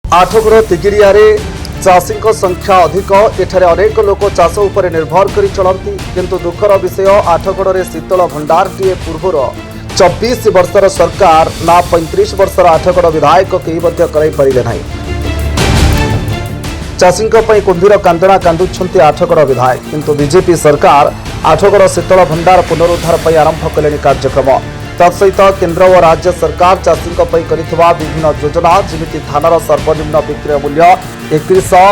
आठगड़ तिगिरिया चाषी संख्या अधिक एठारे अनेक लोक चाष उपर निर्भर कर चलती किंतु दुखर विषय आठगड़ शीतल भंडारटीए पूर्वर 24 वर्षर सरकार ना 35 वर्षर आठगड़ विधायक कहीं पारे ना चाषी कुंभीर कांदना कांदुंट आठगड़ विधायक किंतु बीजेपी सरकार आठगड़ शीतल भंडार पुनरुद्धार पर आरंभ कले कार्यक्रम तत्सहित केंद्र और राज्य सरकार चाषी विभिन्न योजना जमिति धानर सर्वनिम्न विक्रय मूल्य 3100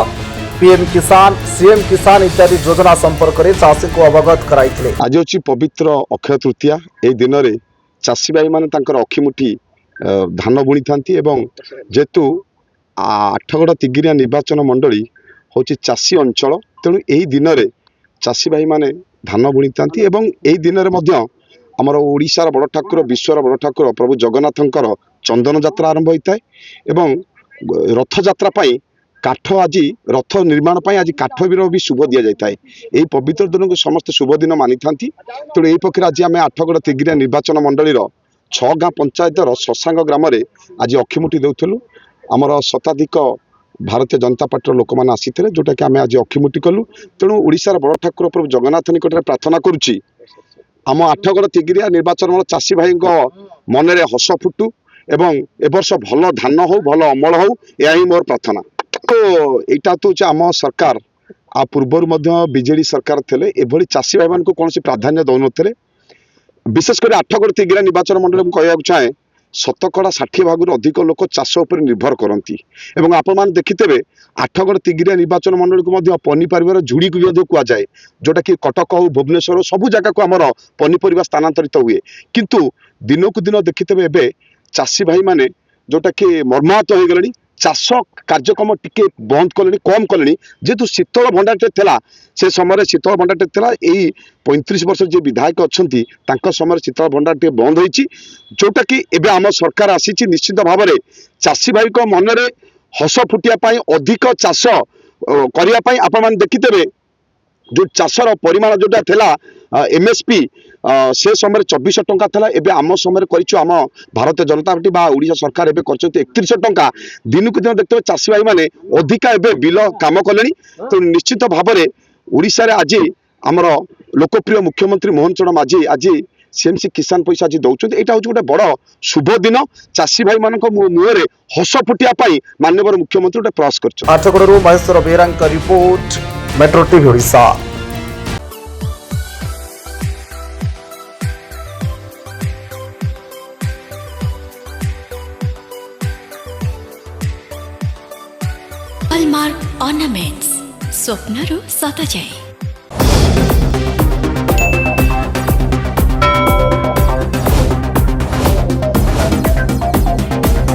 पीएम किसान सीएम किसान इत्यादि योजना संपर्क में चाषी को अवगत कराई। आज हूँ पवित्र अक्षय तृतीया ए दिन में चाषी भाई मान अखिमुठी धान बुणी था जेहेतु आठगड़ तिगिरिया निर्वाचन मंडली हूँ चाषी अंचल तेणु यही दिन में चाषी भाई मान धान बुणी था दिन में आमर ओडिशार बड़ ठाकुर विश्वर बड़ ठाकुर प्रभु जगन्नाथंकर चंदन यात्रा आरंभ होता है रथ यात्रा काठ आज रथ निर्माण आज काठ भी शुभ दि जाए यही पवित्र दिन को समस्त शुभ दिन मानी था तेणु यही पक्ष आज आम आठगड़ तिगिरिया निर्वाचन मंडलीर 6 गाँ पंचायतर शशांग ग्राम आज अखिमुठी देउथलु आमर शताधिक भारतीय जनता पार्टी लोक मैंने आसी जोटा कि आम आज अखिमुठी कलु तेणु ओडिशार बड़ ठाकुर प्रभु जगन्नाथ निकट प्रार्थना करुच्ची आम आठगड़ तिगिरिया निर्वाचन मंडल चाषी भाई मन में हस फुटू एवं ए वर्ष भल धान हो भल अमल हो यह ही मोर प्रार्थना। तो यहाँ तो आम सरकार आ पूर्वर बीजेडी सरकार थे एभली चाषी भाई मान कौन प्राधान्य दौन विशेषकर आठगड़ तिगिरिया निर्वाचन मंडल कहना चाहे 60 भाग अधिक लोक चाष उपर निर्भर करती आपण देखिथे आठगड़ तिगिरिया निर्वाचन मंडल को पनीपर झुड़ी को भी कहुए जोटा कि कटक हो भुवनेश्वर सबू जगह को आमर पनीपरिया स्थानांतरित हुए किंतु दिनकू दिन देखिथे एवं चाषी भाई माने जोटा कि मर्माहत हो गले चाष कार्यक्रम टिके बंद कले कम कले जेहेतु शीतल भंडारटे थिला से समय शीतल भंडारटे थिला यही 35 वर्ष जे विधायक अच्छा समय शीतल भंडारटे बंद होती जोटा कि एबे आम सरकार आसी निश्चित भाव में चाषी भाई को मन में हस फुटिया अधिक चाष करने आपण देखिथे जो चाषर परिमाण जोटा थिला एमएसपी से समय 2400 टंका था एबे आम समय आम भारतीय जनता पार्टी बा ओडिशा सरकार एबे कर 3100 टंका दिनकू दिन देखते चाषी भाई माने अधिका एबे बिल काम कले तो निश्चित भाव में ओडिशा रे आज आमर लोकप्रिय मुख्यमंत्री मोहन चरण माझी आज सीएमसी किसान पैसा आज दौरान यहाँ हूँ गोटे बड़ शुभ दिन चाषी भाई मान मुहर हस फुटिया माननीय मुख्यमंत्री गोटे प्रयास कर। Athagarh Maheshwar Behera report metro TV Odisha. Hallmark ornaments स्वप्नरू सत जाए।